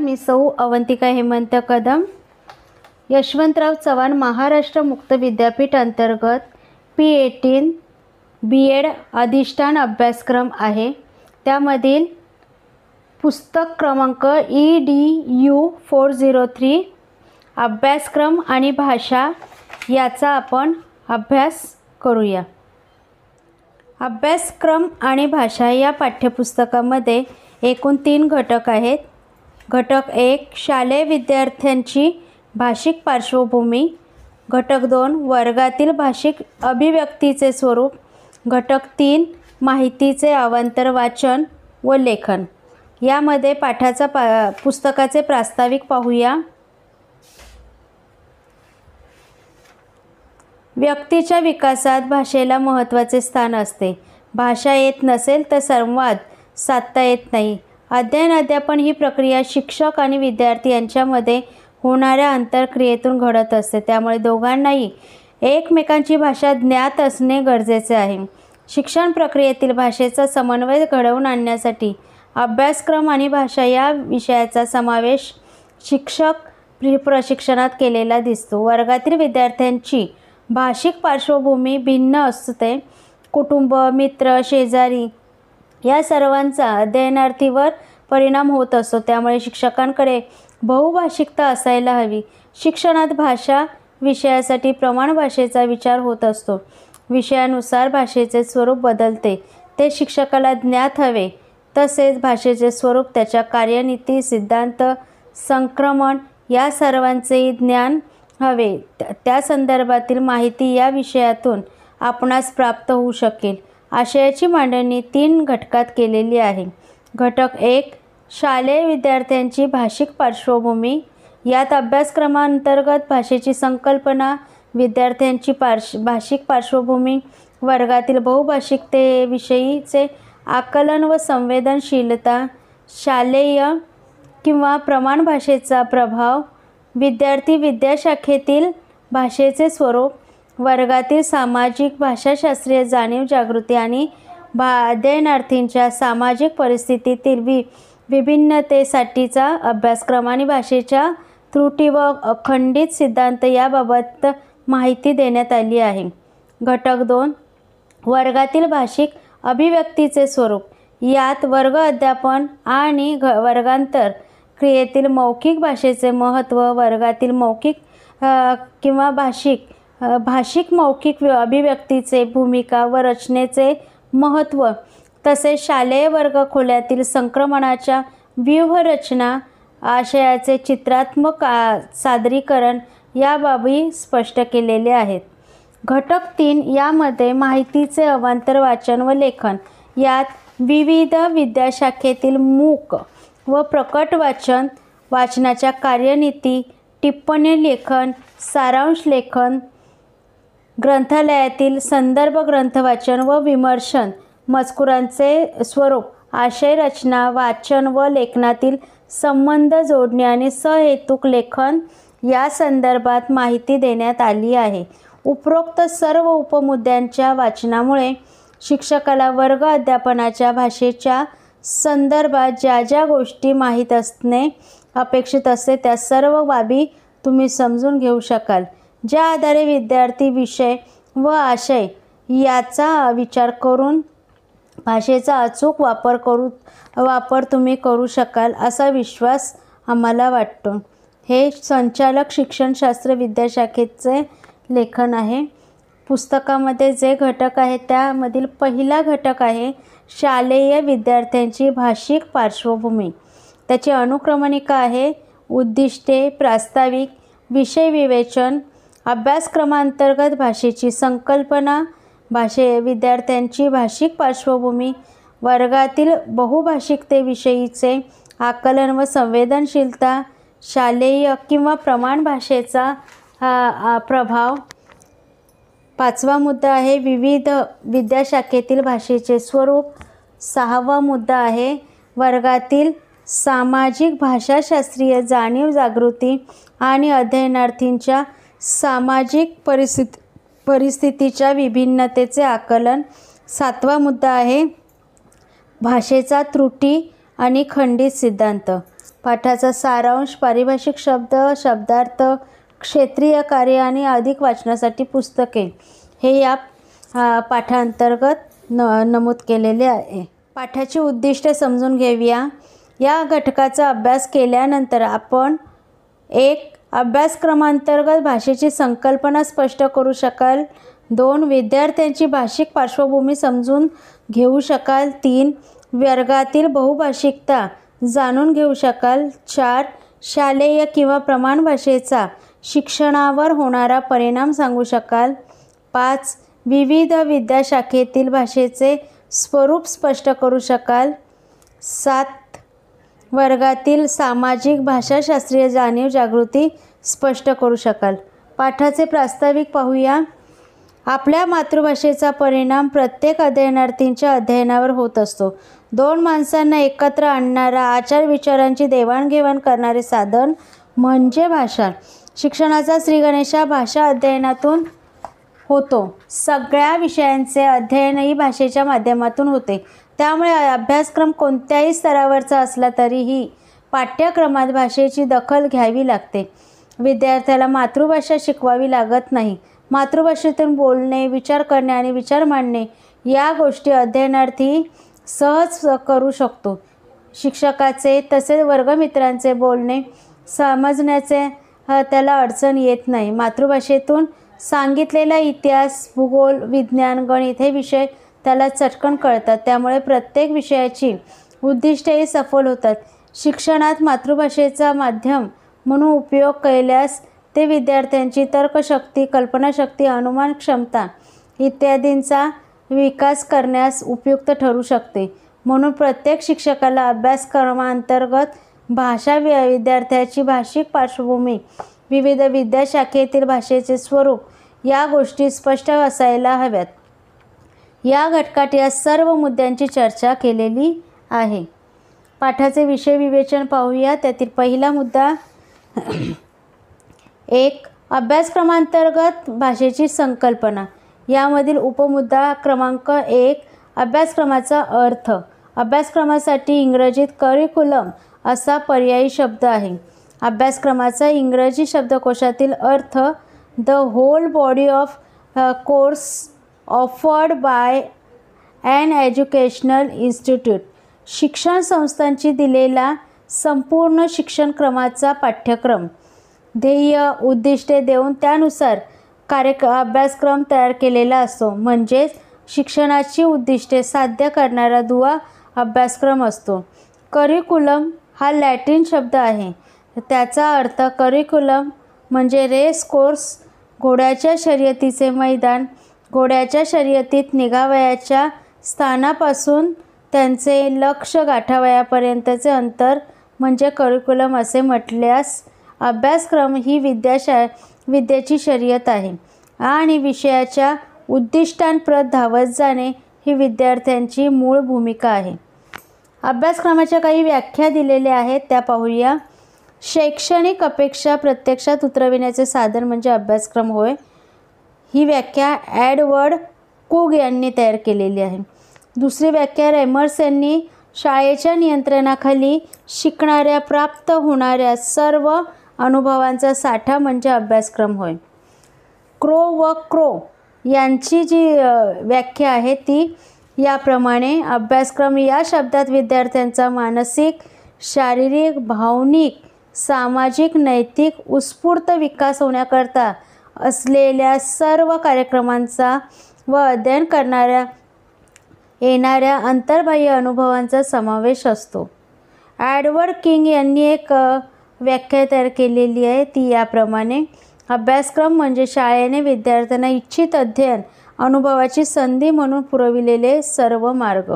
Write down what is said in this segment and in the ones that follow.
मी सौ अवंतिका हेमंत कदम, यशवंतराव चव्हाण महाराष्ट्र मुक्त विद्यापीठ अंतर्गत P18 B.एड अधिष्ठान अभ्यासक्रम आहे। त्यामधील पुस्तक क्रमांक EDU 403 अभ्यासक्रम आणि भाषा याचा आपण अभ्यास करूया। अभ्यासक्रम आणि भाषा या पाठ्यपुस्तकामध्ये एकूण 3 घटक आहेत। घटक 1 शालेय विद्यार्थ्यांची भाषिक पार्श्वभूमी, घटक 2 वर्गातील भाषिक अभिव्यक्तीचे स्वरूप, घटक 3 माहितीचे अवांतर वाचन व लेखन। यामध्ये पाठाचा पुस्तकाचे प्रास्ताविक पाहूया। व्यक्तीच्या विकासात भाषेला महत्त्वाचे स्थान असते। भाषा येत नसेल तर संवाद साधता येत नाही। अध्ययन अध्यापन ही प्रक्रिया शिक्षक आणि विद्यार्थी यांच्यामध्ये होणाऱ्या आंतरक्रियेतून घडत असते। त्यामुळे दोघांनाही एकमेकांची भाषा ज्ञात असणे गरजेचे आहे। शिक्षण प्रक्रियेतील भाषेचा समन्वय घडवून आणण्यासाठी अभ्यासक्रम आणि भाषा या विषयाचा समावेश शिक्षक प्रशिक्षणात केलेला दिसतो। वर्गातील विद्यार्थ्यांची भाषिक पार्श्वभूमी भिन्न असते। कुटुंब, मित्र, शेजारी या सर्वांचा अध्ययनार्थीवर परिणाम होत असतो। त्यामुळे शिक्षकांकडे बहुभाषिकता असायला हवी। शिक्षणात भाषा विषयासाठी प्रमाण भाषेचा विचार होत असतो। विषयानुसार भाषेचे स्वरूप बदलते, ते शिक्षकाला ज्ञात हवे। तसेच भाषेचे स्वरूप, त्याच्या कार्यनीती, सिद्धांत, संक्रमण या सर्वांचेही ज्ञान हवे। त्या संदर्भातील माहिती या विषयातून आपणास प्राप्त होऊ शकेल। आशयाची मांडणी 3 घटकात केलेली आहे। घटक 1 शालेय विद्यार्थ्यांची भाषिक पार्श्वभूमी। यात अभ्यासक्रमांतर्गत भाषेची संकल्पना, विद्यार्थ्यांची भाषिक पार्श्वभूमी, वर्गातील बहुभाषिकतेविषयीचे आकलन व संवेदनशीलता, शालेय किंवा प्रमाण भाषेचा प्रभाव, विद्यार्थी विद्याशाखेतील भाषेचे स्वरूप, वर्गातील सामाजिक भाषाशास्त्रीय जाणीव जागृती आणि अध्ययनार्थींच्या सामाजिक परिस्थितीतील विभिन्नतेसाठीचा अभ्यासक्रम आणि भाषेच्या त्रुटी व अखंडित सिद्धांत याबाबत माहिती देण्यात आली आहे। घटक 2 वर्गातील भाषिक अभिव्यक्तीचे स्वरूप। यात वर्ग अध्यापन आणि वर्गांतर क्रियेतील मौखिक भाषेचे महत्त्व, वर्गातील मौखिक किंवा भाषिक मौखिक अभिव्यक्तीचे भूमिका व रचनेचे महत्त्व, तसेच शालेय वर्गखोल्यातील संक्रमणाच्या व्यूहरचना, आशयाचे चित्रात्मक सादरीकरण या बाबी स्पष्ट केलेले आहेत। घटक 3 यामध्ये माहितीचे अवांतर वाचन व लेखन। यात विविध विद्याशाखेतील मूक व प्रकट वाचन, वाचनाच्या कार्यनीती, टिप्पणी लेखन, सारांश लेखन, ग्रंथालयातील संदर्भ ग्रंथवाचन व विमर्शन, मजकुरांचे स्वरूप, आशय रचना, वाचन व लेखनातील संबंध जोडणे आणि सहेतुक लेखन या संदर्भात माहिती देण्यात आली आहे। उपरोक्त सर्व उपमुद्द्यांच्या वाचनामुळे शिक्षकाला वर्ग अध्यापनाच्या भाषेच्या संदर्भात ज्या ज्या गोष्टी माहीत असणे अपेक्षित असते त्या सर्व बाबी तुम्ही समजून घेऊ शकाल, ज्या आधारे विद्यार्थी विषय व आशय याचा विचार करून भाषेचा अचूक वापर तुम्ही करू शकाल असा विश्वास आम्हाला वाटतो। हे संचालक शिक्षणशास्त्र विद्याशाखेचे लेखन आहे। पुस्तकामध्ये जे घटक आहेत त्यामधील पहिला घटक आहे शालेय विद्यार्थ्यांची भाषिक पार्श्वभूमी। त्याची अनुक्रमणिका आहे उद्दिष्टे, प्रास्ताविक, विषय विवेचन, अभ्यासक्रमांतर्गत भाषेची संकल्पना, विद्यार्थ्यांची भाषिक पार्श्वभूमी, वर्गातील बहुभाषिकतेविषयीचे आकलन व संवेदनशीलता, शालेय किंवा प्रमाण भाषेचा प्रभाव। 5वा मुद्दा आहे विविध विद्याशाखेतील भाषेचे स्वरूप। 6वा मुद्दा आहे वर्गातील सामाजिक भाषाशास्त्रीय जाणीव जागृती आणि अध्ययनार्थींच्या सामाजिक परिस्थितीच्या विभिन्नतेचे आकलन। 7वा मुद्दा आहे भाषेचा त्रुटी आणि खंडित सिद्धांत। पाठाचा सारांश, पारिभाषिक शब्द, शब्दार्थ, क्षेत्रीय कार्य आणि अधिक वाचनासाठी पुस्तके हे या पाठांतर्गत नमूद केलेले आहे. पाठाची उद्दिष्टे समजून घेऊया. या घटकाचा अभ्यास केल्यानंतर आपण 1. अभ्यासक्रमांतर्गत भाषेची संकल्पना स्पष्ट करू शकाल. 2. विद्यार्थ्यांची भाषिक पार्श्वभूमी समजून घेऊ शकाल. 3. वर्गातील बहुभाषिकता जाणून घेऊ शकाल. 4. शालेय किंवा प्रमाण भाषेचा शिक्षणावर होणारा परिणाम सांगू शकाल. 5. विविध विद्याशाखेतील भाषेचे स्वरूप स्पष्ट करू शकाल. 7. वर्गातील सामाजिक भाषाशास्त्रीय जाणीव जागृती स्पष्ट करू शकाल. पाठाचे प्रास्ताविक पाहूया. आपल्या मातृभाषेचा परिणाम प्रत्येक अध्ययनार्थींच्या अध्ययनावर होत असतो. 2 माणसांना एकत्र आणणारा, आचारविचारांची देवाणघेवाण करणारे साधन म्हणजे भाषा. शिक्षणाचा श्रीगणेश भाषा अध्ययनातून होतो. सगळ्या विषयांचे अध्ययनही भाषेच्या माध्यमातून होते. त्यामुळे अभ्यासक्रम कोणत्याही स्तरावरचा असला तरीही पाठ्यक्रमात भाषेची दखल घ्यावी लागते. विद्यार्थ्याला मातृभाषा शिकवावी लागत नाही. मातृभाषेतून बोलणे, विचार करणे आणि विचार मांडणे या गोष्टी अध्ययनार्थी सहज करू शकतो. शिक्षकाचे तसेच वर्गमित्रांचे बोलणे समजण्याचे त्याला अडचण येत नाही. मातृभाषेतून सांगितलेला इतिहास, भूगोल, विज्ञान, गणित हे विषय त्याला चटकन कळतात. त्यामुळे प्रत्येक विषयाची उद्दिष्टेही सफल होतात. शिक्षणात मातृभाषेचा माध्यम म्हणून उपयोग केल्यास ते विद्यार्थ्यांची तर्कशक्ती, कल्पनाशक्ती, अनुमान क्षमता इत्यादींचा विकास करण्यास उपयुक्त ठरू शकते. म्हणून प्रत्येक शिक्षकाला अभ्यासक्रमांतर्गत भाषा विद्यार्थ्याची भाषिक पार्श्वभूमी, विविध विद्याशाखेतील भाषेचे स्वरूप या गोष्टी स्पष्ट असायला हव्यात. या घटकात या सर्व मुद्द्यांची चर्चा केलेली आहे. पाठाचे विषय विवेचन पाहूया. त्यातील पहिला मुद्दा 1. अभ्यासक्रमांतर्गत भाषेची संकल्पना. यामधील उपमुद्दा क्रमांक 1. अभ्यासक्रमाचा अर्थ. अभ्यासक्रमासाठी इंग्रजीत करिक्युलम असा पर्यायी शब्द आहे. अभ्यासक्रमाचा इंग्रजी शब्दकोशातील अर्थ the whole body of course offered by an educational institute. शिक्षण संस्थांची दिलेला संपूर्ण शिक्षणक्रमाचा पाठ्यक्रम. ध्येय, उद्दिष्टे देऊन त्यानुसार अभ्यासक्रम तयार केलेला असतो. म्हणजेच शिक्षणाची उद्दिष्टे साध्य करणारा दुवा अभ्यासक्रम असतो. करिक्युलम हा लॅटिन शब्द आहे. त्याचा अर्थ करिक्युलम म्हणजे रेस कोर्स, घोड्याच्या शर्यतीचे मैदान. घोड्याच्या शर्यतीत निघावयाच्या स्थानापासून त्यांचे लक्ष्य गाठावयापर्यंतचे अंतर म्हणजे करिक्युलम असे म्हटल्यास अभ्यासक्रम ही विद्येची शर्यत आहे आणि विषयाच्या उद्दिष्टांप्रत धावत जाणे ही विद्यार्थ्यांची मूळ भूमिका आहे. अभ्यासक्रमाच्या काही व्याख्या दिलेल्या आहेत त्या पाहूया. शैक्षणिक अपेक्षा प्रत्यक्षात उतरविण्याचे साधन म्हणजे अभ्यासक्रम होय. ही व्याख्या एडवर्ड कुग यांनी तयार केलेली आहे. दुसरी व्याख्या रेमर्स यांनी शाळेच्या नियंत्रणाखाली शिकणाऱ्या प्राप्त होणाऱ्या सर्व अनुभवांचा साठा म्हणजे अभ्यासक्रम होय. क्रो यांची जी व्याख्या आहे ती याप्रमाणे. अभ्यासक्रम या शब्दात विद्यार्थ्यांचा मानसिक, शारीरिक, भावनिक, सामाजिक, नैतिक उत्स्फूर्त विकास होण्याकरता असलेल्या सर्व कार्यक्रमांचा व अध्ययन करणाऱ्या येणाऱ्या अंतर्बाह्य अनुभवांचा समावेश असतो. एडवर्ड किंग यांनी एक व्याख्या तयार केलेली आहे ती याप्रमाणे. अभ्यासक्रम म्हणजे शाळेने विद्यार्थ्यांना इच्छित अध्ययन अनुभवाची संधी म्हणून पुरविलेले सर्व मार्ग.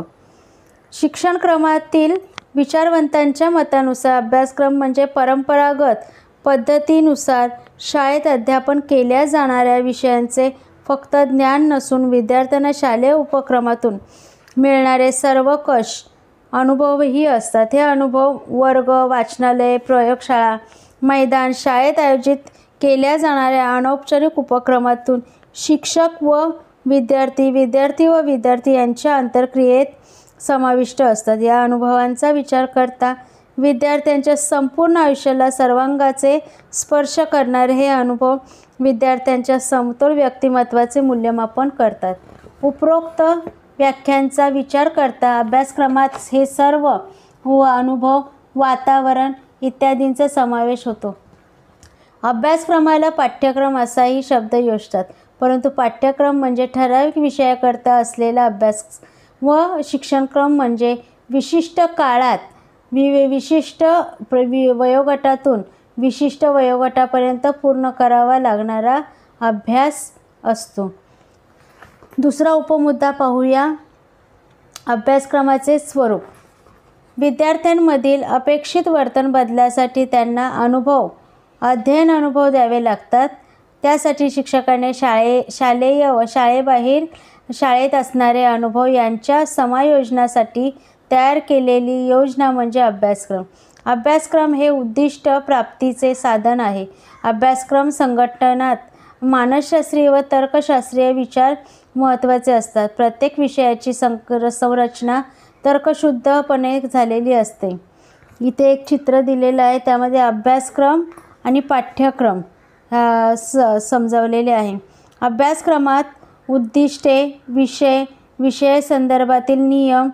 शिक्षणक्रमातील विचारवंतांच्या मतानुसार अभ्यासक्रम म्हणजे परंपरागत पद्धतीनुसार शाळेत अध्यापन केल्या जाणाऱ्या विषयांचे फक्त ज्ञान नसून विद्यार्थ्यांना शालेय उपक्रमातून मिळणारे सर्वकष अनुभवही असतात. हे अनुभव वर्ग, वाचनालय, प्रयोगशाळा, मैदान, शाळेत आयोजित केल्या जाणाऱ्या अनौपचारिक उपक्रमातून शिक्षक व विद्यार्थी, विद्यार्थी व विद्यार्थी यांच्या आंतरक्रियेत समाविष्ट असतात. या अनुभवांचा विचार करता विद्यार्थ्यांच्या संपूर्ण आयुष्याला सर्वांगाचे स्पर्श करणारे हे अनुभव विद्यार्थ्यांच्या समतोल व्यक्तिमत्वाचे मूल्यमापन करतात. उपरोक्त व्याख्यांचा विचार करता अभ्यासक्रमात हे सर्व अनुभव, वातावरण इत्यादींचा समावेश होतो. अभ्यासक्रमाला पाठ्यक्रम असाही शब्द योजतात, परंतु पाठ्यक्रम म्हणजे ठराविक विषयाकरता असलेला अभ्यास व शिक्षणक्रम म्हणजे विशिष्ट काळात विशिष्ट वयोगटातून विशिष्ट वयोगटापर्यंत पूर्ण करावा लागणारा अभ्यास असतो. दुसरा उपमुद्दा पाहूया, अभ्यासक्रमाचे स्वरूप. विद्यार्थ्यांमधील अपेक्षित वर्तन बदलासाठी त्यांना अध्ययन अनुभव द्यावे लागतात. त्यासाठी शिक्षकाने शालेय व शाळेबाहेर शाळेत असणारे अनुभव यांच्या समायोजनासाठी तयार केलेली योजना म्हणजे अभ्यासक्रम. अभ्यासक्रम हे उद्दिष्ट प्राप्तीचे साधन आहे. अभ्यासक्रम संघटनात मानसशास्त्रीय व तर्कशास्त्रीय विचार महत्त्वाचे असतात. प्रत्येक विषयाची संरचना तर्कशुद्धपणे झालेली असते. इथे एक चित्र दिलेलं आहे, त्यामध्ये अभ्यासक्रम आणि पाठ्यक्रम समजावलेले आहे. अभ्यासक्रमात उद्दिष्टे, विषय संदर्भातील नियम,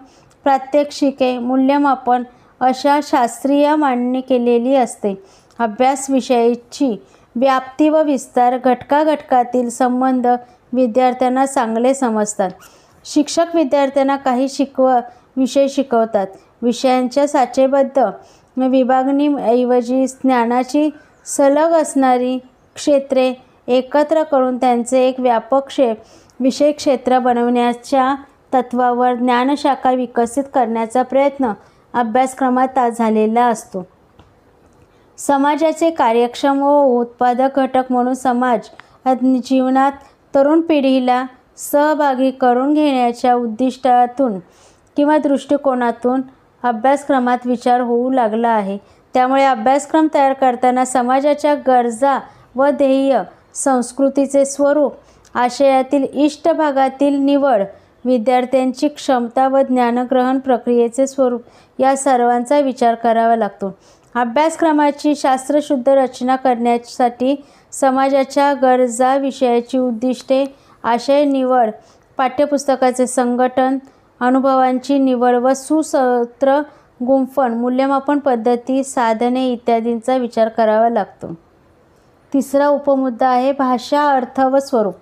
प्रात्यक्षिके, मूल्यमापन अशा शास्त्रीय मांडणी केलेली असते. अभ्यास विषयाची व्याप्ती व विस्तार, घटकाघटकातील संबंध विद्यार्थ्यांना चांगले समजतात. शिक्षक विद्यार्थ्यांना काही विषय शिकवतात. विषयांच्या साचेबद्ध विभागणीऐवजी ज्ञानाची सलग असणारी क्षेत्रे एकत्र करून त्यांचे एक व्यापक विषय क्षेत्र बनवण्याच्या तत्त्वावर ज्ञानशाखा विकसित करण्याचा प्रयत्न अभ्यासक्रमात झालेला असतो. समाजाचे कार्यक्षम व उत्पादक घटक म्हणून समाज जीवनात तरुण पिढीला सहभागी करून घेण्याच्या उद्दिष्टातून किंवा दृष्टिकोनातून अभ्यासक्रमात विचार होऊ लागला आहे. त्यामुळे अभ्यासक्रम तयार करताना समाजाच्या गरजा व ध्येय, संस्कृतीचे स्वरूप, आशयातील इष्ट भागातील निवड, विद्यार्थ्यांची क्षमता व ज्ञानग्रहण प्रक्रियेचे स्वरूप या सर्वांचा विचार करावा लागतो. अभ्यासक्रमाची शास्त्रशुद्ध रचना करण्यासाठी समाजाच्या गरजा, विषयाची उद्दिष्टे, आशय निवड, पाठ्यपुस्तकाचे संघटन, अनुभवांची निवड व सुसूत्र गुंफण, मूल्यमापन पद्धती, साधने इत्यादींचा विचार करावा लागतो. तिसरा उपमुद्दा आहे भाषा, अर्थ व स्वरूप.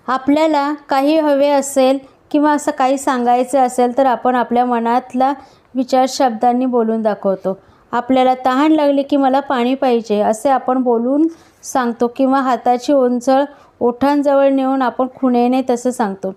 आपल्याला काही हवे असेल किंवा असं काही सांगायचे असेल तर आपण आपल्या मनातला विचार शब्दांनी बोलून दाखवतो. आपल्याला तहान लागली की मला पाणी पाहिजे असे आपण बोलून सांगतो, किंवा हाताची ओंजळ ओठांजवळ नेऊन आपण खुणेने तसं सांगतो.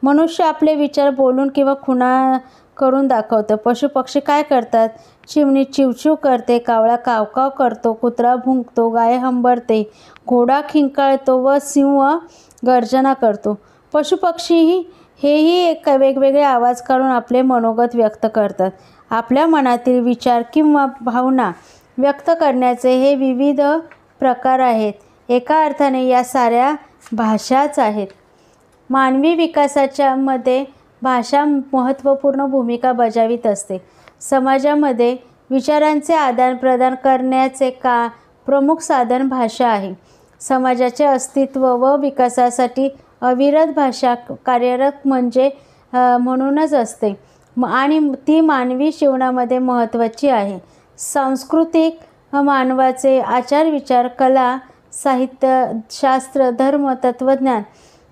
मनुष्य आपले विचार बोलून किंवा खुणा करून दाखवतं. पशुपक्षी काय करतात? चिमणी चिवचिव करते, कावळा कावकाव करतो, कुत्रा भुंकतो, गाय हंबरते, घोडा खिंकाळतो व सिंह गर्जना करतो. पशुपक्षी हेही एक वेगवेगळे आवाज काढून आपले मनोगत व्यक्त करतात. आपल्या मनातील विचार किंवा भावना व्यक्त करण्याचे हे विविध प्रकार आहेत. एका अर्थाने या साऱ्या भाषाच आहेत. मानवी विकासाच्या मध्ये भाषा महत्त्वपूर्ण भूमिका बजावित असते. समाजामध्ये विचारांचे आदानप्रदान करण्याचे प्रमुख साधन भाषा आहे. समाजाचे अस्तित्व व विकासासाठी अविरत भाषा कार्यरत म्हणूनच असते आणि ती मानवी जीवनामध्ये महत्त्वाची आहे. सांस्कृतिक मानवाचे आचार, विचार, कला, साहित्य, शास्त्र, धर्म, तत्त्वज्ञान,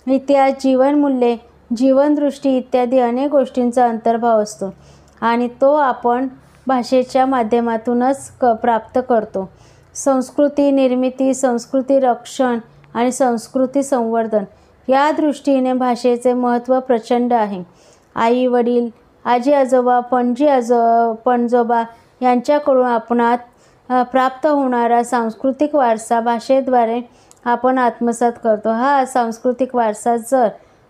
इतिहास, जीवनमूल्ये, जीवनदृष्टी इत्यादी अनेक गोष्टींचा अंतर्भाव असतो आणि तो आपण भाषेच्या माध्यमातूनच प्राप्त करतो. संस्कृती निर्मिती, संस्कृती रक्षण आणि संस्कृती संवर्धन या दृष्टीने भाषेचे महत्त्व प्रचंड आहे. आई वडील, आजी आजोबा, पणजोबा यांच्याकडून आपणात प्राप्त होणारा सांस्कृतिक वारसा भाषेद्वारे आपण आत्मसात करतो. हा सांस्कृतिक वारसा जर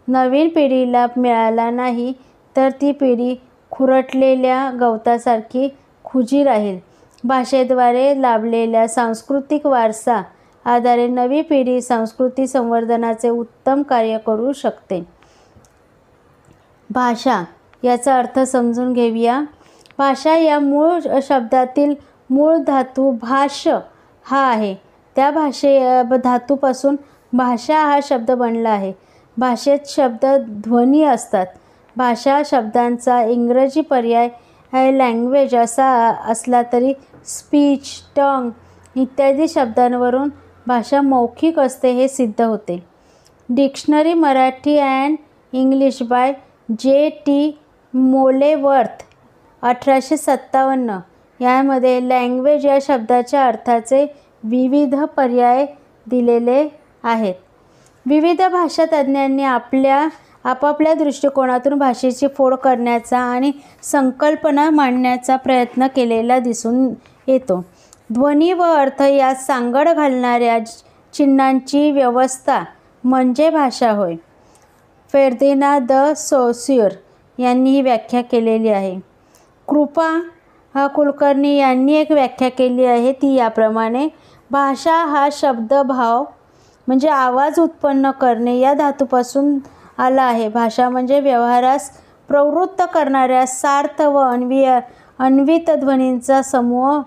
नवीन पिढीला मिळाला नाही तर ती पिढी खुरटलेल्या गवतासारखी खुजी राहील. भाषेद्वारे लाभलेल्या सांस्कृतिक वारसा आधारे नवी पिढी संस्कृती संवर्धनाचे उत्तम कार्य करू शकते. भाषा याचा अर्थ समजून घेऊया. भाषा या मूळ शब्दातील मूळ धातू भाष्य हा आहे. त्या धातूपासून भाषा हा शब्द बनला आहे. भाषेत शब्द ध्वनी असतात. भाषा शब्दांचा इंग्रजी पर्याय लँग्वेज असा असला तरी स्पीच, टंग इत्यादी शब्दांवरून भाषा मौखिक असते हे सिद्ध होते. Dictionary Marathi and English by J.T. मोलेवर्थ 1857 यामध्ये लँग्वेज या शब्दाच्या अर्थाचे विविध पर्याय दिलेले आहेत. विविध भाषा तज्ज्ञांनी आपापल्या दृष्टिकोनातून भाषेची फोड करण्याचा आणि संकल्पना मांडण्याचा प्रयत्न केलेला दिसून येतो. ध्वनी व अर्थ यात सांगड घालणाऱ्या चिन्हांची व्यवस्था म्हणजे भाषा होय. फेर्दिनांद द सॉस्यूर यांनी ही व्याख्या केलेली आहे. कृपा कुलकर्णी यांनी एक व्याख्या केली आहे, ती याप्रमाणे: भाषा हा शब्दभाव म्हणजे आवाज उत्पन्न करणे या धातूपासून आला आहे. भाषा म्हणजे व्यवहारास प्रवृत्त करणाऱ्या सार्थ व अन्वित ध्वनींचा समूह.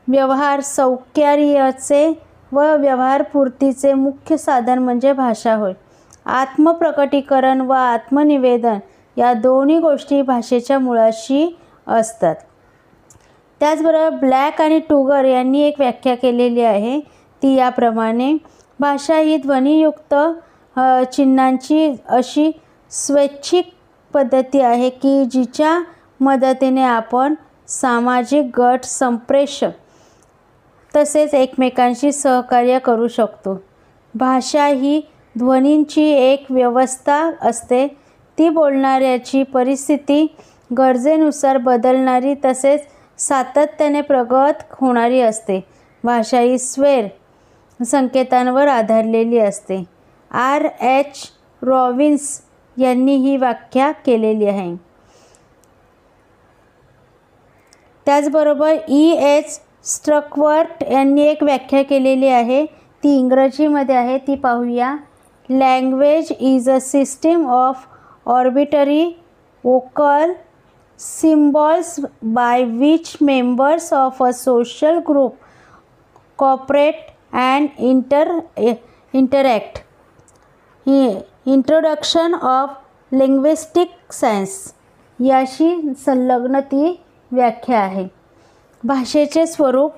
व्यवहार सौकर्याचे व व्यवहारपूर्तीचे मुख्य साधन म्हणजे भाषा होय. आत्मप्रकटीकरण व आत्मनिवेदन या दोन्ही गोष्टी भाषेच्या मुळाशी असतात. त्याचबरोबर ब्लॅक आणि टुगर यांनी एक व्याख्या केलेली आहे, ती याप्रमाणे: भाषा ही ध्वनियुक्त चिन्हांची अशी स्वैच्छिक पद्धती आहे की जिच्या मदतीने आपण सामाजिक गट संप्रेष तसेच एकमेकांशी सहकार्य करू शकतो. भाषा ही ध्वनींची एक व्यवस्था असते. ती बोलणाऱ्याची परिस्थिती गरजेनुसार बदलणारी तसेच सातत्याने प्रगत होणारी असते. भाषा ही स्वर संकेतांवर आधारलेली असते. R.H. रॉबिन्स यांनी ही व्याख्या केलेली आहे. त्याचबरोबर E.H. स्टकवर्थ यांनी एक व्याख्या केलेली आहे, ती इंग्रजीमध्ये आहे, ती पाहूया. Language is a system of arbitrary vocal symbols by which members of a social group cooperate and interact. Introduction of linguistic science याशी संलग्न ती व्याख्या आहे. भाषेचे स्वरूप: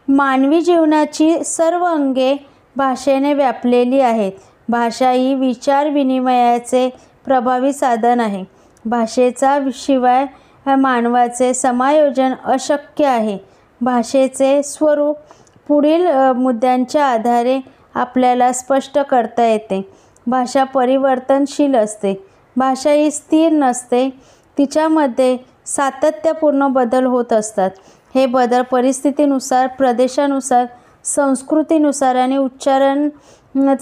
मानवी जीवनाची सर्व अंगे भाषेने व्यापलेली आहेत. भाषा ही विचार विनिमयाचे प्रभावी साधन आहे. भाषेचा शिवाय मानवाचे समायोजन अशक्य आहे. भाषेचे स्वरूप पुढील मुद्द्यांच्या आधारे आपल्याला स्पष्ट करता येते. भाषा परिवर्तनशील असते. भाषा ही स्थिर नसते. तिच्यामध्ये सातत्यपूर्ण बदल होत असतात. हे बदल परिस्थितीनुसार, प्रदेशानुसार, संस्कृतीनुसार आणि उच्चारण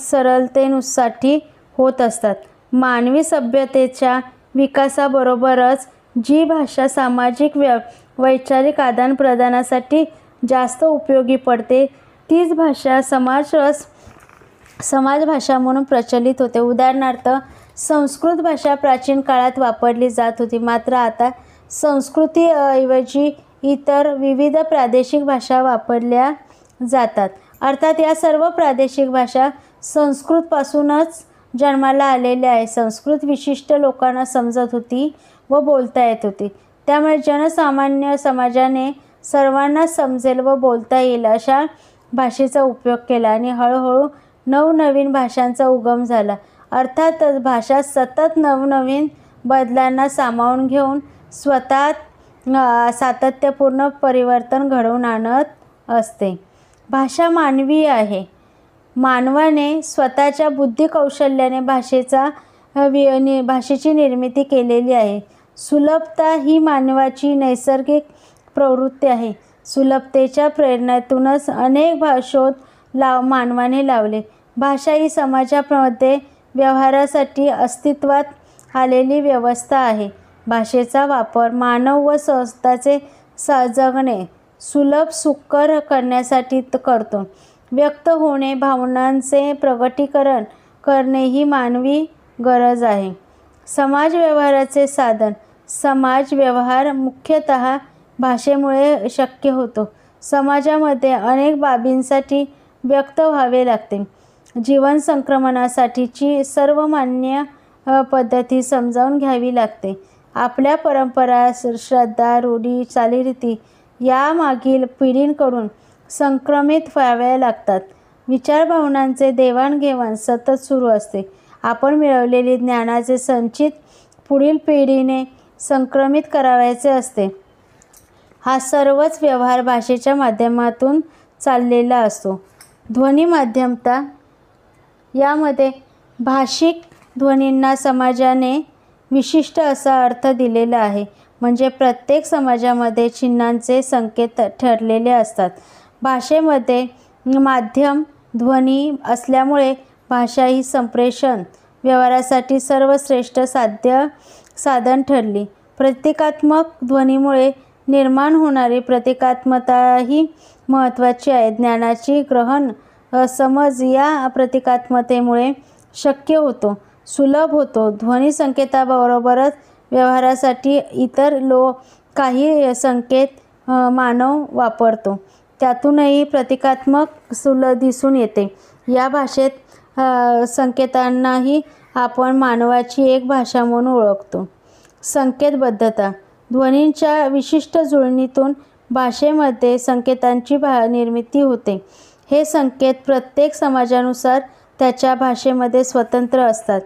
सरलतेसाठी होत असतात. मानवी सभ्यतेच्या विकासाबरोबरच जी भाषा सामाजिक वैचारिक आदानप्रदानासाठी जास्त उपयोगी पडते तीच भाषा समाज भाषा म्हणून प्रचलित होते. उदाहरणार्थ, संस्कृत भाषा प्राचीन काळात वापरली जात होती, मात्र आता संस्कृतीऐवजी इतर विविध प्रादेशिक भाषा वापरल्या जातात. अर्थात या सर्व प्रादेशिक भाषा संस्कृतपासूनच जन्माला आलेल्या आहे. संस्कृत विशिष्ट लोकांना समजत होती व बोलता येत होती. त्यामुळे जनसामान्य समाजाने सर्वांना समजेल व बोलता येईल अशा भाषेचा उपयोग केला आणि हळूहळू नवनवीन भाषांचा उगम झाला. अर्थातच भाषा सतत नवनवीन बदलांना सामावून घेऊन स्वतःत सातत्यपूर्ण परिवर्तन घडवून आणत असते. भाषा मानवीय आहे. मानवाने स्वतःच्या बुद्धिकौशल्याने भाषेची निर्मिती केलेली आहे. सुलभता ही मानवाची नैसर्गिक प्रवृत्ती आहे. सुलभतेच्या प्रेरणेतूनच अनेक शोध मानवाने लावले. भाषा ही समाजामध्ये व्यवहारासाठी अस्तित्वात आलेली व्यवस्था आहे. भाषेचा वापर मानव व स्वतःचे जगणे सुलभ सुकर करण्यासाठी करतो. व्यक्त होणे, भावनांचे प्रगटीकरण करणे ही मानवी गरज आहे. समाज व्यवहाराचे साधन: समाज व्यवहार मुख्यतः भाषेमुळे शक्य होतो. समाजामध्ये अनेक बाबींसाठी व्यक्त व्हावे लागते. जीवन संक्रमणासाठीची सर्वमान्य पद्धती समजावून घ्यावी लागते. आपल्या परंपरा, श्रद्धा, रूढी, चालीरीती यामागील पिढींकडून संक्रमित व्हाव्या लागतात. विचारभावनांचे देवाणघेवाण सतत सुरू असते. आपण मिळवलेली ज्ञानाचे संचित पुढील पिढीने संक्रमित करावयाचे असते. हा सर्वच व्यवहार भाषेच्या माध्यमातून चाललेला असतो. ध्वनी माध्यमता यामध्ये भाषिक ध्वनींना समाजाने विशिष्ट असा अर्थ दिलेला आहे. म्हणजे प्रत्येक समाजामध्ये चिन्हांचे संकेत ठरलेले असतात. भाषेमध्ये माध्यम ध्वनी असल्यामुळे भाषा ही संप्रेषण व्यवहारासाठी सर्वश्रेष्ठ साधन ठरली. प्रतिकात्मक ध्वनीमुळे निर्माण होणारी प्रतिकात्मकता ही महत्त्वाची आहे. ज्ञानाची ग्रहण समज या प्रतिकात्मकतेमुळे शक्य होतो, सुलभ होतो. ध्वनी संकेताबरोबरच व्यवहारासाठी इतर काही संकेत मानव वापरतो. त्यातूनही प्रतिकात्मक दिसून येते. या भाषेत संकेतांनाही आपण मानवाची एक भाषा म्हणून ओळखतो. संकेतबद्धता ध्वनींच्या विशिष्ट जुळणीतून भाषेमध्ये संकेतांची निर्मिती होते. हे संकेत प्रत्येक समाजानुसार त्याच्या भाषेमध्ये स्वतंत्र असतात.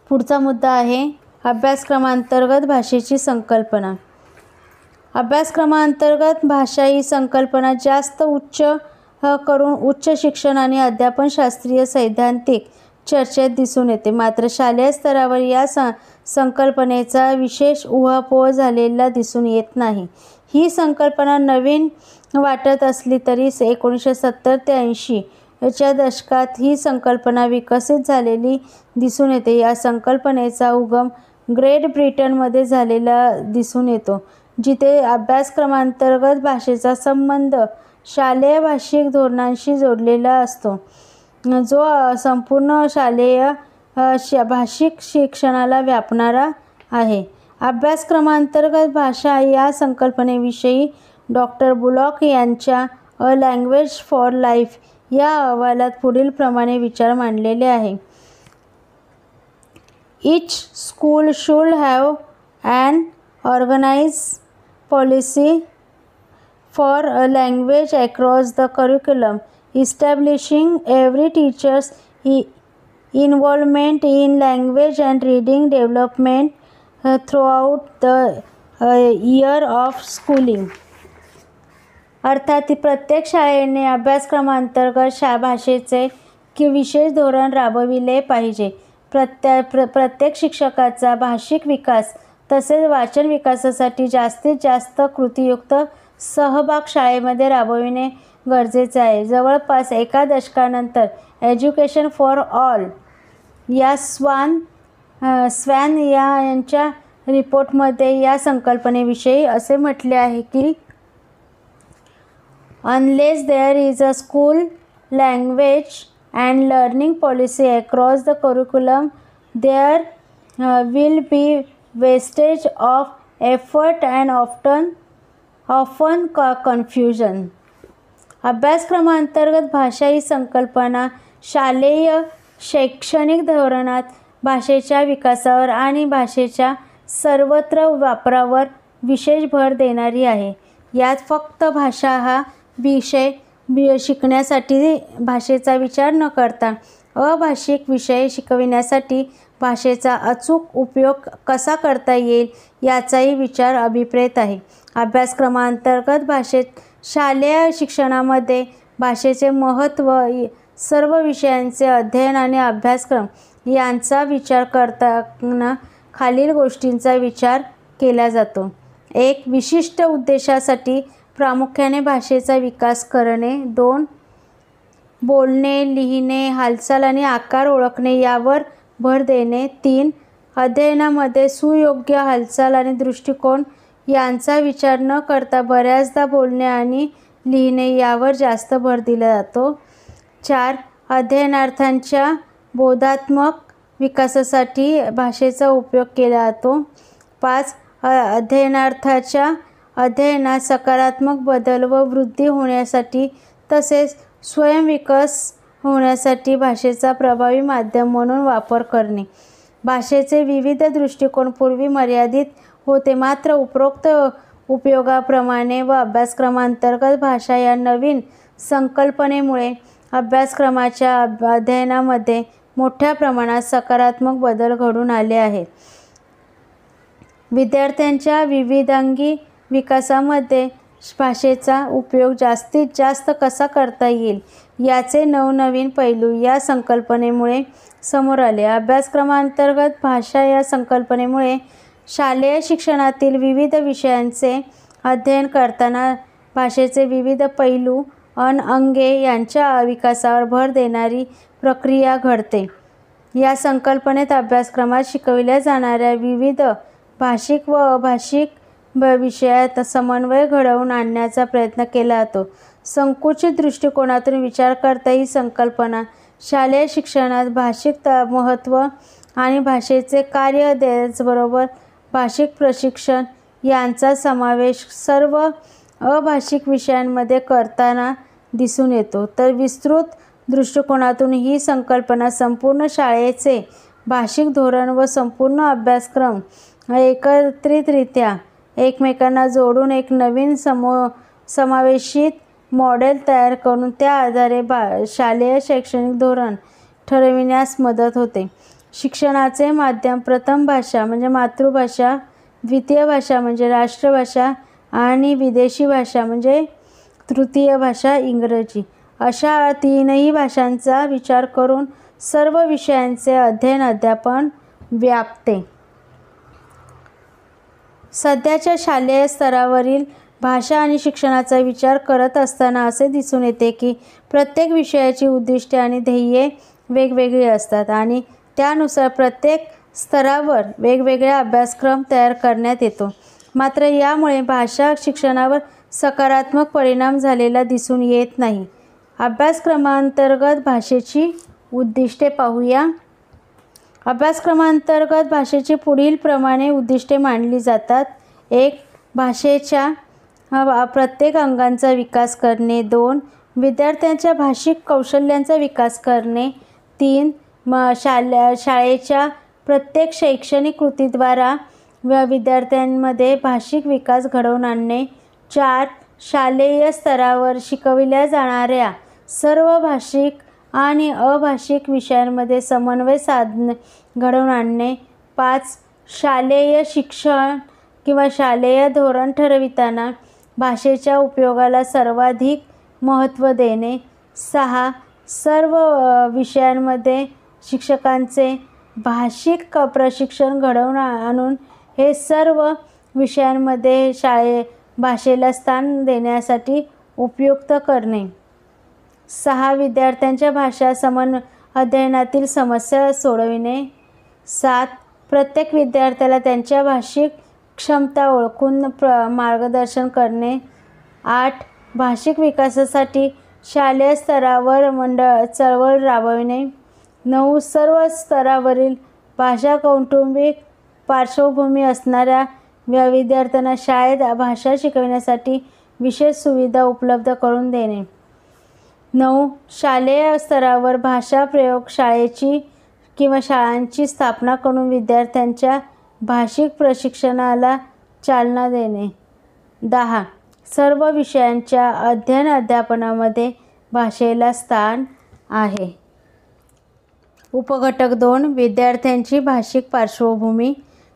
पुढचा मुद्दा आहे अभ्यासक्रमांतर्गत भाषेची संकल्पना. अभ्यासक्रमांतर्गत भाषा ही संकल्पना जास्त उच्च शिक्षण आणि अध्यापन शास्त्रीय सैद्धांतिक चर्चेत दिसून येते. मात्र शालेय स्तरावर या संकल्पनेचा विशेष उहापोह झालेला दिसून येत नाही. ही संकल्पना नवीन वाटत असली तरी 1970 ते 80 च्या दशकात ही संकल्पना विकसित झालेली दिसून येते. या संकल्पनेचा उगम ग्रेट ब्रिटनमध्ये झालेला दिसून येतो, जिथे अभ्यासक्रमांतर्गत भाषेचा संबंध शालेय भाषिक धोरणांशी जोडलेला असतो, जो संपूर्ण शालेय भाषिक शिक्षणाला व्यापणारा आहे. अभ्यासक्रमांतर्गत भाषा या संकल्पनेविषयी डॉक्टर बुलॉक यांच्या अ लँग्वेज फॉर लाईफ या अहवालात पुढील प्रमाणे विचार मांडलेले आहे. Each school should have an organized policy for a language across the curriculum, establishing every teacher's involvement in language and reading development throughout the year of schooling. अर्थात प्रत्येक शाळेने अभ्यासक्रमांतर्गत भाषेचे विशेष धोरण राबविले पाहिजे. प्रत्येक शिक्षकाचा भाषिक विकास तसेच वाचन विकासासाठी जास्तीत जास्त कृतीयुक्त सहभाग शाळेमध्ये राबविणे गरजेचे आहे. जवळपास एका दशकानंतर एज्युकेशन फॉर ऑल या स्वॅन यांच्या रिपोर्टमध्ये या संकल्पनेविषयी असे म्हटले आहे की Unless there is a school language and learning policy across the curriculum, there will be wastage of effort and often confusion. अभ्यासक्रमांतर्गत भाषा ही संकल्पना शालेय शैक्षणिक धोरणात भाषेच्या विकासावर आणि भाषेच्या सर्वत्र वापरावर विशेष भर देणारी आहे. यात फक्त भाषा हा विषय शिकण्यासाठी भाषेचा विचार न करता अभाषिक विषय शिकविण्यासाठी भाषेचा अचूक उपयोग कसा करता येईल याचाही विचार अभिप्रेत आहे. अभ्यासक्रमांतर्गत भाषेत शालेय शिक्षणामध्ये भाषेचे महत्त्व, सर्व विषयांचे अध्ययन आणि अभ्यासक्रम यांचा विचार करताना खालील गोष्टींचा विचार केला जातो. 1. विशिष्ट उद्देशासाठी प्रामुख्याने भाषेचा विकास करणे. 2. बोलणे, लिहिणे, हालचाल आणि आकार ओळखणे यावर भर देणे. 3. अध्ययनामध्ये सुयोग्य हालचाल आणि दृष्टिकोन यांचा विचार न करता बऱ्याचदा बोलणे आणि लिहिणे यावर जास्त भर दिला जातो. 4. अध्ययनार्थ्यांच्या बोधात्मक विकासासाठी भाषेचा उपयोग केला जातो. 5. अध्ययनार्थाच्या अध्ययनात सकारात्मक बदल व वृद्धी होण्यासाठी तसेच स्वयंविकास होण्यासाठी भाषेचा प्रभावी माध्यम म्हणून वापर करणे. भाषेचे विविध दृष्टिकोन पूर्वी मर्यादित होते, मात्र उपरोक्त उपयोगाप्रमाणे व अभ्यासक्रमांतर्गत भाषा या नवीन संकल्पनेमुळे अभ्यासक्रमाच्या अध्ययनामध्ये मोठ्या प्रमाणात सकारात्मक बदल घडून आले आहेत. विद्यार्थ्यांच्या विविधांगी विकासामध्ये भाषेचा उपयोग जास्तीत जास्त कसा करता येईल याचे नवनवीन पैलू या संकल्पनेमुळे समोर आले. अभ्यासक्रमांतर्गत भाषा या संकल्पनेमुळे शालेय शिक्षणातील विविध विषयांचे अध्ययन करताना भाषेचे विविध पैलू अंगे यांच्या विकासावर भर देणारी प्रक्रिया घडते. या संकल्पनेत अभ्यासक्रमात शिकविल्या जाणाऱ्या विविध भाषिक व अभाषिक विषयात समन्वय घडवून आणण्याचा प्रयत्न केला जातो. संकुचित दृष्टिकोनातून विचार करता ही संकल्पना शालेय शिक्षणात भाषिक महत्त्व आणि भाषेचे कार्य त्याचबरोबर भाषिक प्रशिक्षण यांचा समावेश सर्व अभाषिक विषयांमध्ये करताना दिसून येतो. तर विस्तृत दृष्टिकोनातून ही संकल्पना संपूर्ण शाळेचे भाषिक धोरण व संपूर्ण अभ्यासक्रम एकत्रितरित्या एकमेकांना जोडून एक नवीन समावेशित मॉडेल तयार करून त्या आधारे शालेय शैक्षणिक धोरण ठरविण्यास मदत होते. शिक्षणाचे माध्यम प्रथम भाषा म्हणजे मातृभाषा, द्वितीय भाषा म्हणजे राष्ट्रभाषा आणि विदेशी भाषा म्हणजे तृतीय भाषा इंग्रजी अशा तीनही भाषांचा विचार करून सर्व विषयांचे अध्ययन अध्यापन व्यापते. सध्याच्या शालेय स्तरावरील भाषा आणि शिक्षणाचा विचार करत असताना असे दिसून येते की प्रत्येक विषयाची उद्दिष्टे आणि ध्येये वेगवेगळी असतात आणि त्यानुसार प्रत्येक स्तरावर वेगवेगळा अभ्यासक्रम तयार करण्यात येतो. मात्र यामुळे भाषा शिक्षणावर सकारात्मक परिणाम झालेला दिसून येत नाही. अभ्यासक्रमांतर्गत भाषेची उद्दिष्टे पाहूया. अभ्यासक्रमांतर्गत भाषेची पुढील प्रमाणे उद्दिष्टे मांडली जातात. 1. भाषेच्या प्रत्येक अंगांचा विकास करणे. 2. विद्यार्थ्यांच्या भाषिक कौशल्यांचा विकास करणे. 3. शाळेच्या प्रत्येक शैक्षणिक कृतीद्वारा विद्यार्थ्यांमध्ये भाषिक विकास घडवून आणणे. 4. शालेय स्तरावर शिकविल्या जाणाऱ्या सर्व भाषिक आणि अभाषिक विषयांमध्ये समन्वय साधणे घडवून आणणे. 5. शालेय शिक्षण किंवा शालेय धोरण ठरविताना भाषेच्या उपयोगाला सर्वाधिक महत्त्व देणे. 6. सर्व विषयांमध्ये शिक्षकांचे भाषिक प्रशिक्षण घडवून आणून हे सर्व विषयांमध्ये भाषेला स्थान देण्यासाठी उपयुक्त करणे. 6. विद्यार्थ्यांच्या भाषा अध्ययनातील समस्या सोडविणे. 7. प्रत्येक विद्यार्थ्याला त्यांच्या भाषिक क्षमता ओळखून मार्गदर्शन करणे. 8. भाषिक विकासासाठी शालेय स्तरावर चळवळ राबविणे. 9. सर्व स्तरावरील भाषा कौटुंबिक पार्श्वभूमी असणाऱ्या विद्यार्थ्यांना शाळेत भाषा शिकविण्यासाठी विशेष सुविधा उपलब्ध करून देणे. 9. शालेय स्तरावर भाषा प्रयोगशाळेची किंवा शाळांची स्थापना करून विद्यार्थ्यांच्या भाषिक प्रशिक्षणाला चालना देणे. 10. सर्व विषयांच्या अध्ययन अध्यापनामध्ये भाषेला स्थान आहे. उपघटक 2. विद्यार्थ्यांची भाषिक पार्श्वभूमी.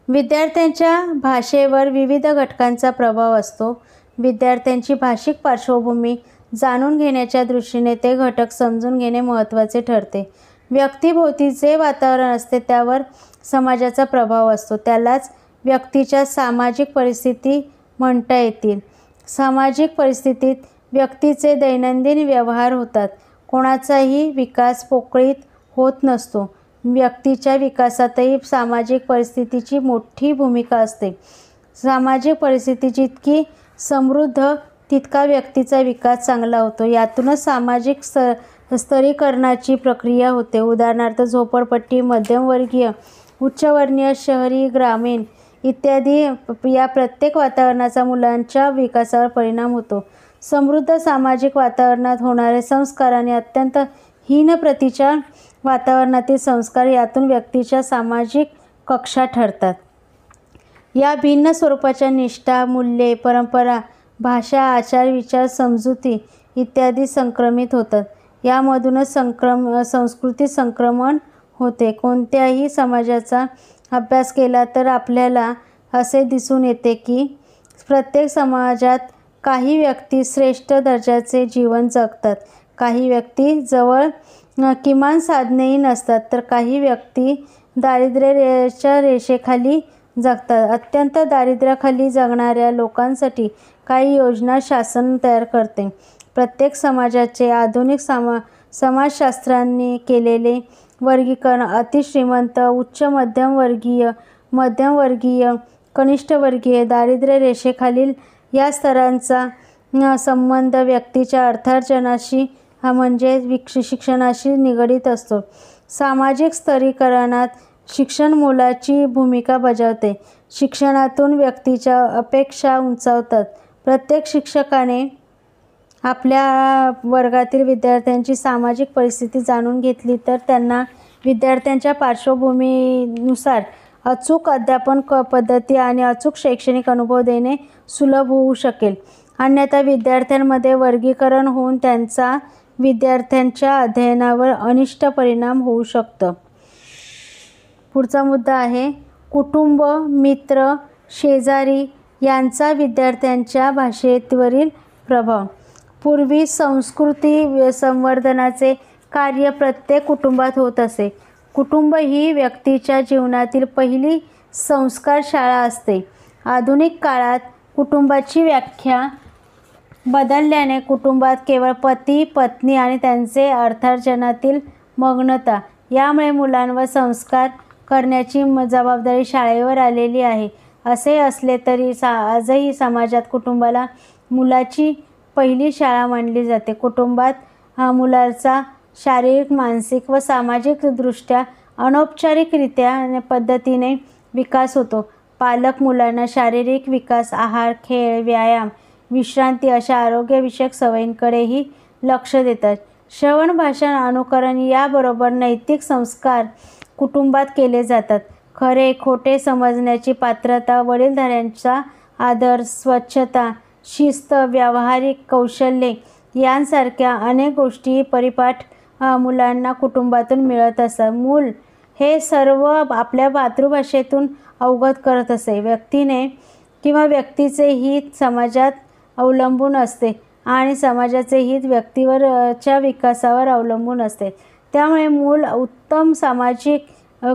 विद्यार्थ्यांच्या भाषेवर विविध घटकांचा प्रभाव असतो. विद्यार्थ्यांची भाषिक पार्श्वभूमी जाणून घेण्याच्या दृष्टीने ते घटक समजून घेणे महत्त्वाचे ठरते. व्यक्तिभोवती जे वातावरण असते त्यावर समाजाचा प्रभाव असतो. त्यालाच व्यक्तीच्या सामाजिक परिस्थिती म्हणता येतील. सामाजिक परिस्थितीत व्यक्तीचे दैनंदिन व्यवहार होतात. कोणाचाही विकास पोकळीत होत नसतो. व्यक्तीच्या विकासातही सामाजिक परिस्थितीची मोठी भूमिका असते. सामाजिक परिस्थिती जितकी समृद्ध तितका व्यक्तीचा विकास चांगला होतो. यातूनच सामाजिक स्तरीकरणाची प्रक्रिया होते. उदाहरणार्थ झोपडपट्टी, मध्यमवर्गीय, उच्चवर्णीय, शहरी, ग्रामीण इत्यादी या प्रत्येक वातावरणाचा मुलांच्या विकासावर परिणाम होतो. समृद्ध सामाजिक वातावरणात होणारे संस्कार आणि अत्यंत हीन प्रतीच्या वातावरणातील संस्कार यातून व्यक्तीच्या सामाजिक कक्षा ठरतात. या भिन्न स्वरूपाच्या निष्ठा, मूल्ये, परंपरा, भाषा, आचार, विचार, समजुती इत्यादी संक्रमित होतात. यामधूनच संस्कृती संक्रमण होते. कोणत्याही समाजाचा अभ्यास केला तर आपल्याला असे दिसून येते की प्रत्येक समाजात काही व्यक्ती श्रेष्ठ दर्जाचे जीवन जगतात, काही व्यक्ती जवळ किमान साधनेही नसतात, तर काही व्यक्ती दारिद्र्याच्या रेषेखाली जगतात. अत्यंत दारिद्र्याखाली जगणाऱ्या लोकांसाठी काही योजना शासन तयार करते. प्रत्येक समाजाचे आधुनिक समाजशास्त्रांनी केलेले वर्गीकरण अतिश्रीमंत, उच्च मध्यमवर्गीय, मध्यमवर्गीय, कनिष्ठवर्गीय, दारिद्र्य रेषेखालील या स्तरांचा संबंध व्यक्तीच्या अर्थार्जनाशी म्हणजे शिक्षणाशी निगडीत असतो. सामाजिक स्तरीकरणात शिक्षण मोलाची भूमिका बजावते. शिक्षणातून व्यक्तीच्या अपेक्षा उंचावतात. प्रत्येक शिक्षकाने आपल्या वर्गातील विद्यार्थ्यांची सामाजिक परिस्थिती जाणून घेतली तर त्यांना विद्यार्थ्यांच्या पार्श्वभूमीनुसार अचूक अध्यापन पद्धती आणि अचूक शैक्षणिक अनुभव देणे सुलभ होऊ शकेल. अन्यथा विद्यार्थ्यांमध्ये वर्गीकरण होऊन त्यांचा विद्यार्थ्यांच्या अध्ययनावर अनिष्ट परिणाम होऊ शकतो. पुढचा मुद्दा आहे कुटुंब, मित्र, शेजारी यांचा विद्यार्थ्यांच्या भाषेवरील प्रभाव. पूर्वी संस्कृती संवर्धनाचे कार्य प्रत्येक कुटुंबात होत असे. कुटुंब ही व्यक्तीच्या जीवनातील पहिली संस्कार शाळा असते. आधुनिक काळात कुटुंबाची व्याख्या बदलल्याने कुटुंबात केवळ पती, पत्नी आणि त्यांचे अर्थार्जनातील मग्नता यामुळे मुलांवर संस्कार करण्याची जबाबदारी शाळेवर आलेली आहे. असे असले तरी आजही समाजात कुटुंबाला मुलाची पहिली शाळा मानली जाते. कुटुंबात मुलाचा शारीरिक, मानसिक व सामाजिक दृष्ट्या अनौपचारिकरित्या पद्धतीने विकास होतो. पालक मुलांना शारीरिक विकास, आहार, खेळ, व्यायाम, विश्रांती अशा आरोग्यविषयक सवयींकडेही लक्ष देतात. श्रवण, भाषण, अनुकरण याबरोबर नैतिक संस्कार कुटुंबात केले जातात. खरे खोटे समजण्याची पात्रता, वडीलधाऱ्यांचा आदर, स्वच्छता, शिस्त, व्यावहारिक कौशल्ये यांसारख्या अनेक गोष्टी परिपाठ मुलांना कुटुंबातून मिळत असतात. मूल हे सर्व आपल्या मातृभाषेतून अवगत करत असे. व्यक्तीने किंवा व्यक्तीचे हित समाजात अवलंबून असते आणि समाजाचे हित व्यक्तीवरच्या विकासावर अवलंबून असते. त्यामुळे मूल उत्तम सामाजिक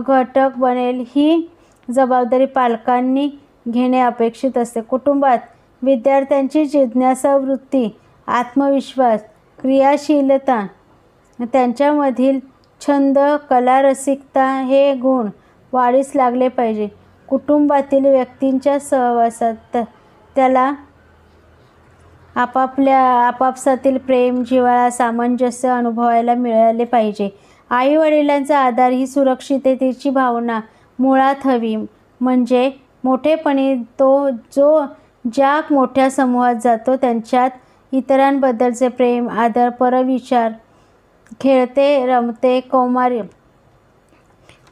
घटक बनेल ही जबाबदारी पालकांनी घेणे अपेक्षित असते. कुटुंबात विद्यार्थ्यांची जिज्ञासा वृत्ती, आत्मविश्वास, क्रियाशीलता, त्यांच्यामधील छंद, कला, रसिकता हे गुण वाढीस लागले पाहिजे. कुटुंबातील व्यक्तींच्या सहवासात त्याला आपापसातील प्रेम, जिव्हाळा, सामंजस्य अनुभवायला मिळाले पाहिजे. आईवडिलांचा आधार ही सुरक्षिततेची भावना मुळात हवी. म्हणजे मोठेपणी तो ज्या मोठ्या समूहात जातो त्यांच्यात इतरांबद्दलचे प्रेम, आदर, परविचार, खेळते रमते कौमार्य,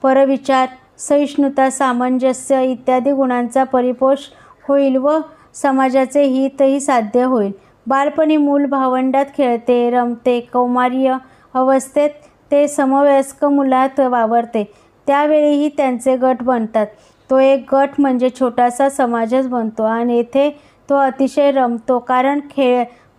परविचार, सहिष्णुता, सामंजस्य इत्यादी गुणांचा परिपोष होईल व समाजाचे हितही साध्य होईल. बालपणी मूल भावंडात खेळते रमते. कौमार्य अवस्थेत ते समवयस्क मुलात वावरते. त्यावेळीही त्यांचे गट बनतात. तो एक गट म्हणजे छोटासा समाजच बनतो आणि येथे तो अतिशय रमतो. कारण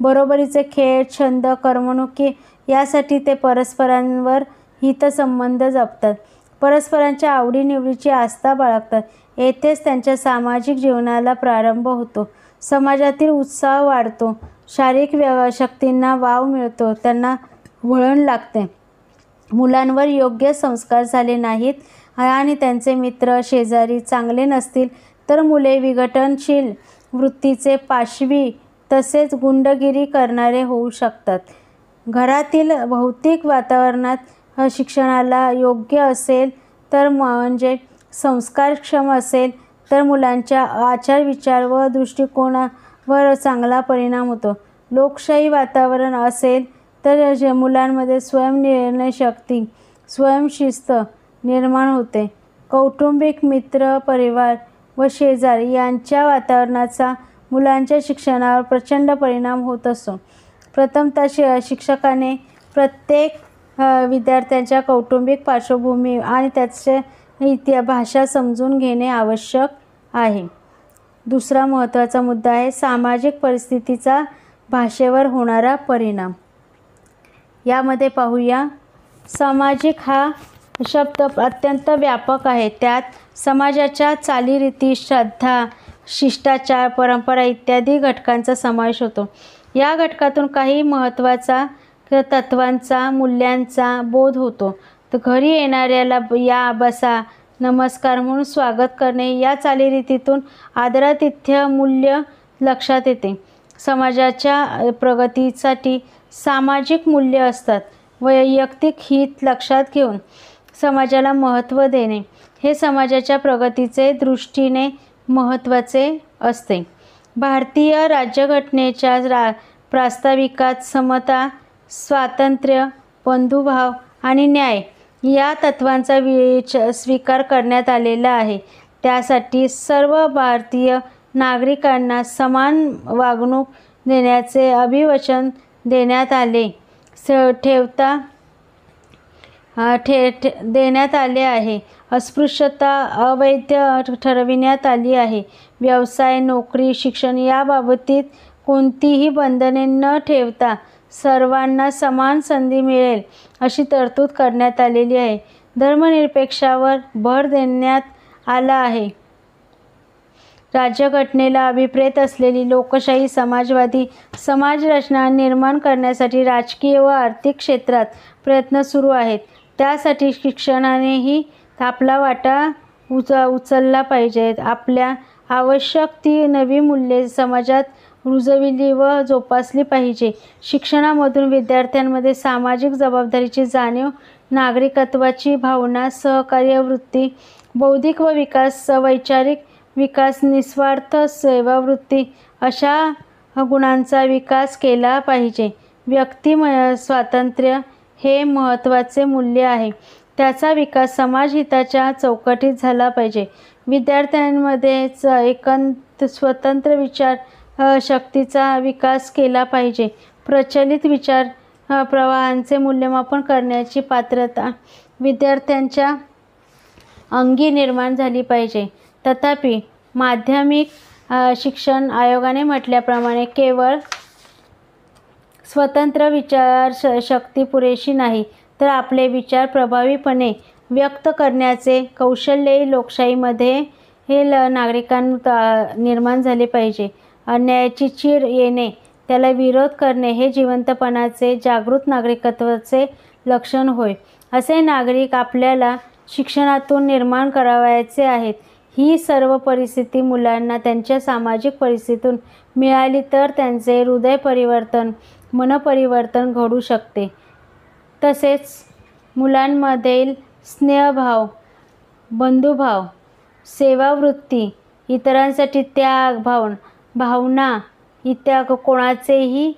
बरोबरीचे खेळ, छंद, करमणुकी यासाठी ते परस्परांवर हितसंबंध जपतात. परस्परांच्या आवडीनिवडीची आस्था बाळगतात. येथेच त्यांच्या सामाजिक जीवनाला प्रारंभ होतो. समाजातील उत्साह वाढतो. शारीरिक शक्तींना वाव मिळतो. त्यांना वळण लागते. मुलांवर योग्य संस्कार झाले नाहीत आणि त्यांचे मित्र, शेजारी चांगले नसतील तर मुले विघटनशील वृत्तीचे, पाशवी तसेच गुंडगिरी करणारे होऊ शकतात. घरातील भौतिक वातावरणात शिक्षणाला योग्य असेल तर म्हणजे संस्कारक्षम असेल तर मुलांच्या आचार विचार व दृष्टिकोनावर चांगला परिणाम होतो. लोकशाही वातावरण असेल तर मुलांमध्ये स्वयंनिर्णय शक्ती, स्वयंशिस्त निर्माण होते. कौटुंबिक, मित्र, परिवार व शेजारी यांच्या वातावरणाचा मुलांच्या शिक्षणावर प्रचंड परिणाम होत असतो. प्रथमतः शिक्षकाने प्रत्येक विद्यार्थ्यांच्या कौटुंबिक पार्श्वभूमी आणि त्याचे भाषा समजून घेणे आवश्यक आहे. दुसरा महत्त्वाचा मुद्दा आहे सामाजिक परिस्थितीचा भाषेवर होणारा परिणाम. यामध्ये पाहूया, सामाजिक हा शब्द अत्यंत व्यापक आहे. त्यात समाजाच्या चालीरीती, श्रद्धा, शिष्टाचार, परंपरा इत्यादी घटकांचा समावेश होतो. या घटकातून काही महत्त्वाचा तत्त्वांचा, मूल्यांचा बोध होतो. तर घरी येणाऱ्याला या, बसा, नमस्कार म्हणून स्वागत करणे या चालीरीतीतून आदरातिथ्य मूल्य लक्षात येते. समाजाच्या प्रगतीसाठी सामाजिक मूल्य असतात. वैयक्तिक हित लक्षात घेऊन समाजाला महत्त्व देणे हे समाजाच्या प्रगतीचे दृष्टीने महत्त्वाचे असते. भारतीय राज्यघटनेच्या प्रास्ताविकात समता, स्वातंत्र्य, बंधुभाव आणि न्याय या तत्त्वांचा स्वीकार करण्यात आलेला आहे. त्यासाठी सर्व भारतीय नागरिकांना समान वागणूक देण्याचे अभिवचन देण्यात आले देण्यात आले आहे. अस्पृश्यता अवैध ठरविण्यात आली आहे. व्यवसाय, नोकरी, शिक्षण याबाबतीत कोणतीही बंधने न ठेवता सर्वांना समान संधी मिळेल अशी तरतूद करण्यात आलेली आहे. धर्मनिरपेक्षतेवर भर देण्यात आला आहे. राज्यघटनेला अभिप्रेत असलेली लोकशाही समाजवादी समाजरचना निर्माण करण्यासाठी राजकीय व आर्थिक क्षेत्रात प्रयत्न सुरू आहेत. त्यासाठी शिक्षणानेही आपला वाटा उचलला पाहिजे. आपल्या आवश्यक ती नवी मूल्ये समाजात रुजविली व जोपासली पाहिजे. शिक्षणामधून विद्यार्थ्यांमध्ये सामाजिक जबाबदारीची जाणीव, नागरिकत्वाची भावना, सहकार्य वृत्ती, बौद्धिक व वैचारिक विकास, निस्वार्थ सेवावृत्ती अशा गुणांचा विकास केला पाहिजे. व्यक्ती स्वातंत्र्य हे महत्त्वाचे मूल्य आहे. त्याचा विकास समाजहिताच्या चौकटीत झाला पाहिजे. विद्यार्थ्यांमध्ये स्वतंत्र विचार शक्तीचा विकास केला पाहिजे. प्रचलित विचार प्रवाहांचे मूल्यमापन करण्याची पात्रता विद्यार्थ्यांच्या अंगी निर्माण झाली पाहिजे. तथापि माध्यमिक शिक्षण आयोगाने म्हटल्याप्रमाणे केवळ स्वतंत्र विचार शक्ती पुरेशी नाही, तर आपले विचार प्रभावीपणे व्यक्त करण्याचे कौशल्यही लोकशाहीमध्ये नागरिकांना निर्माण झाले पाहिजे. अन्यायाची चीड येणे, त्याला विरोध करणे हे जिवंतपणाचे, जागृत नागरिकत्वाचे लक्षण होय. असे नागरिक आपल्याला शिक्षणातून निर्माण करावयाचे आहेत. ही सर्व परिस्थिती मुलांना त्यांच्या सामाजिक परिस्थितीतून मिळाली तर त्यांचे हृदय परिवर्तन, मनपरिवर्तन घडू शकते. तसेच मुलांमधील स्नेहभाव, बंधुभाव, सेवावृत्ती, इतरांसाठी त्याग भावना इत्यादी कोणाचेही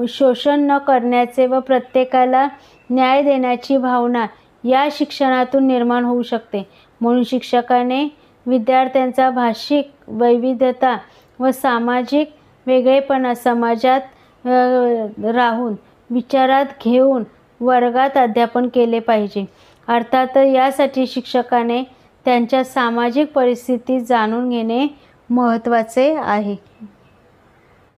शोषण न करण्याचे व प्रत्येकाला न्याय देण्याची भावना या शिक्षणातून निर्माण होऊ शकते. म्हणून शिक्षकाने विद्यार्थ्यांचा भाषिक वैविध्यता व सामाजिक वेगळेपणा समाजात राहून विचारात घेऊन वर्गात अध्यापन केले पाहिजे. अर्थात यासाठी शिक्षकाने त्यांच्या सामाजिक परिस्थिती जाणून घेणे महत्त्वाचे आहे.